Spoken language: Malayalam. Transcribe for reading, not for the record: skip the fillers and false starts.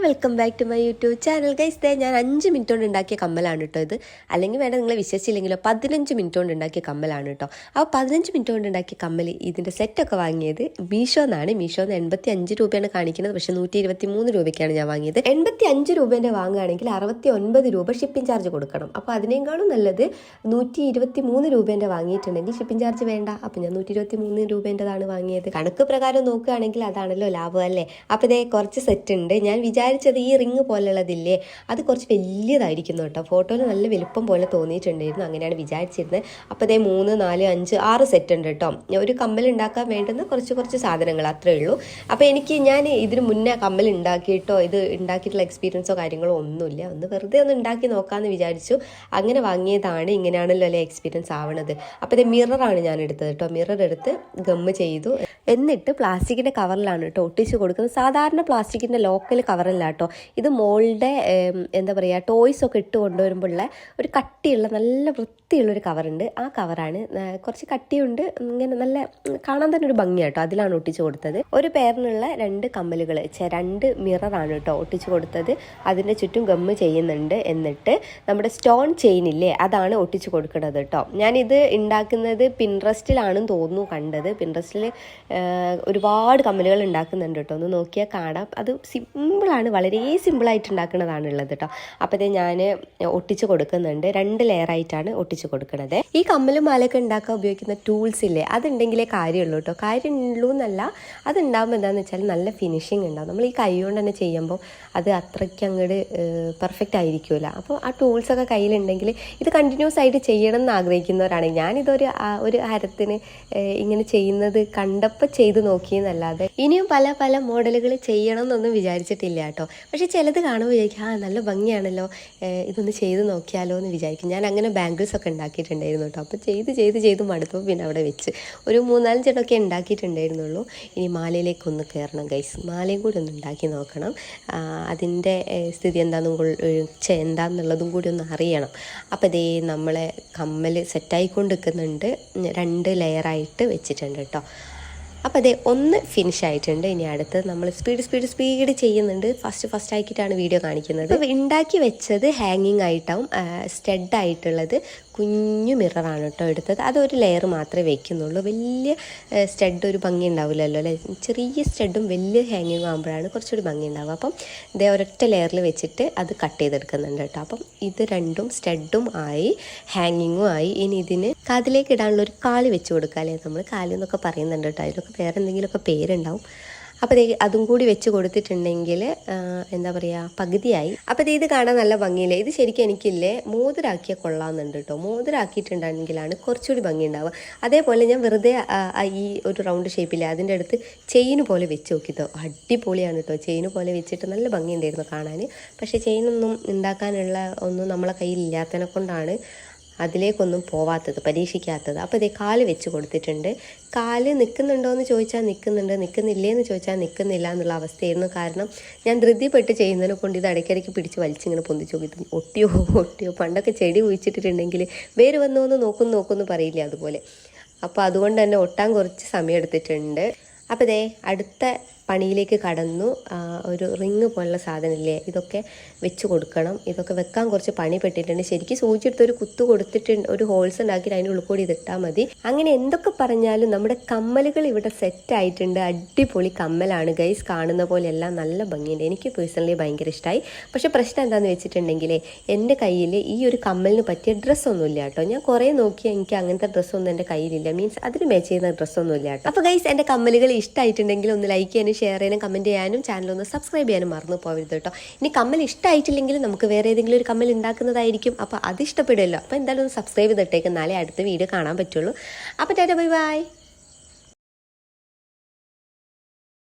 Welcome back to my YouTube channel guys. ഞാൻ 5 മിനിറ്റ് കൊണ്ട് ഉണ്ടാക്കിയ കമ്മലാണ് കേട്ടോ ഇത്. അല്ലെങ്കിൽ വേണ്ട നിങ്ങൾ വിശ്വസിച്ചില്ലെങ്കിലോ 15 മിനിറ്റ് കൊണ്ട് ഉണ്ടാക്കിയ കമ്മലാണ് കേട്ടോ. അപ്പോൾ 15 മിനിറ്റ് കൊണ്ട് ഉണ്ടാക്കിയ കമ്മൽ ഇതിൻ്റെ സെറ്റൊക്കെ വാങ്ങിയത് മീഷോന്നാണ്. മീഷോന്ന് 85 രൂപയാണ് കാണിക്കുന്നത്, പക്ഷേ 123 രൂപയ്ക്കാണ് ഞാൻ വാങ്ങിയത്. 85 രൂപേൻ്റെ വാങ്ങുകയാണെങ്കിൽ 69 രൂപ ഷിപ്പിംഗ് ചാർജ് കൊടുക്കണം. അപ്പോൾ അതിനേക്കാളും നല്ലത് 123 രൂപേൻ്റെ വാങ്ങിയിട്ടുണ്ടെങ്കിൽ ഷിപ്പിംഗ് ചാർജ് വേണ്ട. അപ്പോൾ ഞാൻ 123 രൂപേൻ്റെതാണ് വാങ്ങിയത്. കണക്ക് പ്രകാരം നോക്കുകയാണെങ്കിൽ അതാണല്ലോ ലാഭം അല്ലേ. അപ്പോൾ ഇതേ കുറച്ച് സെറ്റ് ഉണ്ട്. ഞാൻ വിചാരിച്ചത് ഈ റിങ് പോലുള്ളതില്ലേ അത് കുറച്ച് വലിയതായിരിക്കുന്നു കേട്ടോ. ഫോട്ടോയിൽ നല്ല വലുപ്പം പോലെ തോന്നിയിട്ടുണ്ടായിരുന്നു, അങ്ങനെയാണ് വിചാരിച്ചിരുന്നത്. അപ്പോൾ ഇതേ 3, 4, 5, 6 സെറ്റ് ഉണ്ട് കേട്ടോ. ഒരു കമ്മൽ ഉണ്ടാക്കാൻ വേണ്ടുന്ന കുറച്ച് സാധനങ്ങൾ അത്രേ ഉള്ളൂ. അപ്പോൾ ഞാൻ ഇതിന് മുന്നേ കമ്മൽ ഉണ്ടാക്കിയിട്ടോ ഇത് ഉണ്ടാക്കിയിട്ടുള്ള എക്സ്പീരിയൻസോ കാര്യങ്ങളോ ഒന്നുമില്ല. ഒന്ന് വെറുതെ ഒന്ന് ഉണ്ടാക്കി നോക്കാമെന്ന് വിചാരിച്ചു. അങ്ങനെ വാങ്ങിയതാണ്. ഇങ്ങനെയാണല്ലോ അല്ലേ എക്സ്പീരിയൻസ് ആവണത്. അപ്പോൾ ഇത് മിററാണ് ഞാൻ എടുത്തത് കേട്ടോ. മിറർ എടുത്ത് ഗമ്മ് ചെയ്തു. എന്നിട്ട് പ്ലാസ്റ്റിക്കിൻ്റെ കവറിലാണ് കേട്ടോ ഒട്ടിച്ച് കൊടുക്കുന്നത്. സാധാരണ പ്ലാസ്റ്റിക്കിൻ്റെ ലോക്കൽ കവറല്ല കേട്ടോ. ഇത് മോളുടെ എന്താ പറയുക ടോയ്സൊക്കെ ഇട്ട് കൊണ്ടുവരുമ്പോഴുള്ള ഒരു കട്ടിയുള്ള നല്ല വൃത്തിയുള്ളൊരു കവറുണ്ട്. ആ കവറാണ്. കുറച്ച് കട്ടിയുണ്ട്, ഇങ്ങനെ നല്ല കാണാൻ തന്നെ ഒരു ഭംഗി കേട്ടോ. അതിലാണ് ഒട്ടിച്ച് കൊടുത്തത്. ഒരു പേരിനുള്ള 2 കമ്മലുകൾ 2 മിററാണ് കേട്ടോ ഒട്ടിച്ച് കൊടുത്തത്. അതിൻ്റെ ചുറ്റും ഗമ്മ് ചെയ്യുന്നുണ്ട്. എന്നിട്ട് നമ്മുടെ സ്റ്റോൺ ചെയിൻ ഇല്ലേ അതാണ് ഒട്ടിച്ച് കൊടുക്കുന്നത് കേട്ടോ. ഞാനിത് ഉണ്ടാക്കുന്നത് പിൻട്രസ്റ്റിലാണെന്ന് തോന്നുന്നു കണ്ടത്. പിൻട്രസ്റ്റിൽ ഒരുപാട് കമ്മലുകൾ ഉണ്ടാക്കുന്നുണ്ട് കേട്ടോ. ഒന്ന് നോക്കിയാൽ കാണാം. അത് സിമ്പിളാണ്, വളരെ സിമ്പിളായിട്ട് ഉണ്ടാക്കുന്നതാണ് ഉള്ളത് കേട്ടോ. അപ്പോൾ ഇത് ഞാൻ ഒട്ടിച്ച് കൊടുക്കുന്നുണ്ട്. 2 ലെയറായിട്ടാണ് ഒട്ടിച്ച് കൊടുക്കുന്നത്. ഈ കമ്മലും മാലയൊക്കെ ഉണ്ടാക്കാൻ ഉപയോഗിക്കുന്ന ടൂൾസ് ഇല്ലേ അതുണ്ടെങ്കിലേ കാര്യമുള്ളൂ കേട്ടോ. കാര്യമുള്ളൂ എന്നല്ല, അതുണ്ടാകുമ്പോൾ എന്താണെന്ന് വെച്ചാൽ നല്ല ഫിനിഷിങ് ഉണ്ടാവും. നമ്മൾ ഈ കൈ കൊണ്ട് തന്നെ ചെയ്യുമ്പോൾ അത് അത്രയ്ക്ക് അങ്ങോട്ട് പെർഫെക്റ്റ് ആയിരിക്കുമല്ലോ. അപ്പോൾ ആ ടൂൾസൊക്കെ കയ്യിലുണ്ടെങ്കിൽ ഇത് കണ്ടിന്യൂസ് ആയിട്ട് ചെയ്യണം എന്ന് ആഗ്രഹിക്കുന്നവരാണെങ്കിൽ ഞാനിതൊരു ഹരത്തിന് ഇങ്ങനെ ചെയ്യുന്നത് കണ്ടപ്പോൾ ചെയ്ത് നോക്കിയെന്നല്ലാതെ ഇനിയും പല മോഡലുകൾ ചെയ്യണം എന്നൊന്നും വിചാരിച്ചിട്ടില്ല കേട്ടോ. പക്ഷേ ചിലത് കാണുമ്പോൾ വിചാരിക്കും നല്ല ഭംഗിയാണല്ലോ, ഇതൊന്ന് ചെയ്ത് നോക്കിയാലോ എന്ന് വിചാരിക്കും. ഞാൻ അങ്ങനെ ബാംഗിൾസ് ഒക്കെ ഉണ്ടാക്കിയിട്ടുണ്ടായിരുന്നു കേട്ടോ. അപ്പോൾ ചെയ്ത് മടുത്തപ്പോൾ പിന്നെ അവിടെ വെച്ച് ഒരു 3-4 ചെടൊക്കെ ഉണ്ടാക്കിയിട്ടുണ്ടായിരുന്നുള്ളൂ. ഇനി മാലയിലേക്കൊന്ന് കയറണം ഗൈസ്. മാലയും കൂടി ഒന്ന് ഉണ്ടാക്കി നോക്കണം. അതിൻ്റെ സ്ഥിതി എന്താണെന്നുള്ളതും കൂടി ഒന്ന് അറിയണം. അപ്പോൾ ഇതേ നമ്മളെ കമ്മൽ സെറ്റായിക്കൊണ്ട് നിൽക്കുന്നുണ്ട്. 2 ലെയറായിട്ട് വെച്ചിട്ടുണ്ട് കേട്ടോ. അപ്പോൾ അതേ ഒന്ന് ഫിനിഷ് ആയിട്ടുണ്ട്. ഇനി അടുത്ത് നമ്മൾ സ്പീഡ് ചെയ്യുന്നുണ്ട്. ഫസ്റ്റ് ആക്കിയിട്ടാണ് വീഡിയോ കാണിക്കുന്നത്. അപ്പോൾ ഉണ്ടാക്കി വെച്ചത് ഹാങ്ങിങ് ആയിട്ടാവും. സ്റ്റഡ് ആയിട്ടുള്ളത് കുഞ്ഞു മിററാണ് കേട്ടോ എടുത്തത്. അതൊരു ലെയർ മാത്രമേ വെക്കുന്നുള്ളൂ. വലിയ സ്റ്റഡ് ഒരു ഭംഗി ഉണ്ടാവില്ലല്ലോ അല്ലേ. ചെറിയ സ്റ്റഡും വലിയ ഹാങ്ങിങ്ങും ആകുമ്പോഴാണ് കുറച്ചുകൂടി ഭംഗി ഉണ്ടാവുക. അപ്പം ഇതേ ഒരൊറ്റ ലെയറിൽ വെച്ചിട്ട് അത് കട്ട് ചെയ്തെടുക്കുന്നുണ്ട് കേട്ടോ. അപ്പം ഇത് രണ്ടും സ്റ്റഡും ആയി ഹാങ്ങിങ്ങും ആയി. ഇനി ഇതിന് കാതിലേക്ക് ഇടാനുള്ള ഒരു കാല് വെച്ച് കൊടുക്കുക അല്ലേ. നമ്മൾ കാല് എന്നൊക്കെ പറയുന്നുണ്ട് കേട്ടോ. അതിലൊക്കെ വേറെ എന്തെങ്കിലുമൊക്കെ പേരുണ്ടാവും. അപ്പോൾ അതും കൂടി വെച്ച് കൊടുത്തിട്ടുണ്ടെങ്കിൽ എന്താ പറയുക പകുതിയായി. അപ്പോൾ ഇത് കാണാൻ നല്ല ഭംഗിയില്ലേ. ഇത് ശരിക്കും എനിക്കില്ലേ മോതിരാക്കിയാൽ കൊള്ളാമെന്നുണ്ട് കേട്ടോ. മോതിരാക്കിയിട്ടുണ്ടെങ്കിലാണ് കുറച്ചുകൂടി ഭംഗി ഉണ്ടാവുക. അതേപോലെ ഞാൻ വെറുതെ ഈ ഒരു റൗണ്ട് ഷേപ്പില്ലേ അതിൻ്റെ അടുത്ത് ചെയിന് പോലെ വെച്ച് നോക്കിത്തോ. അടിപൊളിയാണ് കേട്ടോ. ചെയിന് പോലെ വെച്ചിട്ട് നല്ല ഭംഗിയുണ്ടായിരുന്നു കാണാൻ. പക്ഷേ ചെയിനൊന്നും ഉണ്ടാക്കാനുള്ള ഒന്നും നമ്മളെ കയ്യിൽ ഇല്ലാത്തതിനെ കൊണ്ടാണ് അതിലേക്കൊന്നും പോവാത്തത്, പരീക്ഷിക്കാത്തത്. അപ്പോൾ ഇതേ കാല് വെച്ച് കൊടുത്തിട്ടുണ്ട്. കാല് നിൽക്കുന്നുണ്ടോ എന്ന് ചോദിച്ചാൽ നിൽക്കുന്നുണ്ട്, നിൽക്കുന്നില്ലേ എന്ന് ചോദിച്ചാൽ നിൽക്കുന്നില്ല എന്നുള്ള അവസ്ഥയായിരുന്നു. കാരണം ഞാൻ ധൃതിപ്പെട്ട് ചെയ്യുന്നതിനെ കൊണ്ട് ഇത് ഇടയ്ക്കിടയ്ക്ക് പിടിച്ച് വലിച്ചിങ്ങനെ പൊന്തിച്ച് നോക്കി ഒട്ടിയോ. പണ്ടൊക്കെ ചെടി കുഴിച്ചിട്ടിട്ടുണ്ടെങ്കിൽ വേര് വന്നോന്ന് നോക്കുന്നു പറയില്ല അതുപോലെ. അപ്പോൾ അതുകൊണ്ട് തന്നെ ഒട്ടാൻ കുറച്ച് സമയം എടുത്തിട്ടുണ്ട്. അപ്പോൾ ഇതേ അടുത്ത പണിയിലേക്ക് കടന്നു. ഒരു റിങ് പോലുള്ള സാധനമില്ലേ ഇതൊക്കെ വെച്ച് കൊടുക്കണം. ഇതൊക്കെ വെക്കാൻ കുറച്ച് പണി പെട്ടിട്ടുണ്ട്. ശരിക്കും സൂചിയെടുത്ത് ഒരു കുത്തു കൊടുത്തിട്ട് ഒരു ഹോൾസ് ഉണ്ടാക്കിയിട്ട് അതിൻ്റെ ഉള്ളിൽ കൂടി ഇതിട്ടാൽ മതി. അങ്ങനെ എന്തൊക്കെ പറഞ്ഞാലും നമ്മുടെ കമ്മലുകൾ ഇവിടെ സെറ്റായിട്ടുണ്ട്. അടിപൊളി കമ്മലാണ് ഗൈസ്. കാണുന്ന പോലെയെല്ലാം നല്ല ഭംഗിയുണ്ട്. എനിക്ക് പേഴ്സണലി ഭയങ്കര ഇഷ്ടമായി. പക്ഷേ പ്രശ്നം എന്താണെന്ന് വെച്ചിട്ടുണ്ടെങ്കിൽ എൻ്റെ കയ്യിൽ ഈ ഒരു കമ്മലിന് പറ്റിയ ഡ്രസ്സൊന്നുമില്ല കേട്ടോ. ഞാൻ കുറേ നോക്കി, എനിക്ക് അങ്ങനത്തെ ഡ്രസ്സൊന്നും എൻ്റെ കയ്യിലില്ല. മീൻസ് അതിന് മാച്ച് ചെയ്യുന്ന ഡ്രസ്സൊന്നുമില്ല കേട്ടോ. അപ്പോൾ ഗൈസ് എൻ്റെ കമ്മലുകൾ ഇഷ്ടമായിട്ടുണ്ടെങ്കിൽ ഒന്ന് ലൈക്ക് ചെയ്യാനും ഷെയർ ചെയ്യാനും കമൻറ്റ് ചെയ്യാനും ചാനലൊന്ന് സബ്സ്ക്രൈബ് ചെയ്യാനും മറന്നു പോകരുത് കേട്ടോ. ഇനി കമ്മൽ ഇഷ്ടമായിട്ടില്ലെങ്കിൽ നമുക്ക് വേറെ ഏതെങ്കിലും ഒരു കമ്മൽ ഉണ്ടാക്കുന്നതായിരിക്കും. അപ്പോൾ അത് ഇഷ്ടപ്പെടുമല്ലോ. അപ്പോൾ എന്തായാലും ഒന്ന് സബ്സ്ക്രൈബ് ചെയ്തിട്ടേക്ക്, എന്നാലേ അടുത്ത വീഡിയോ കാണാൻ പറ്റുള്ളൂ. അപ്പോൾ ടാറ്റാ ബൈ ബൈ.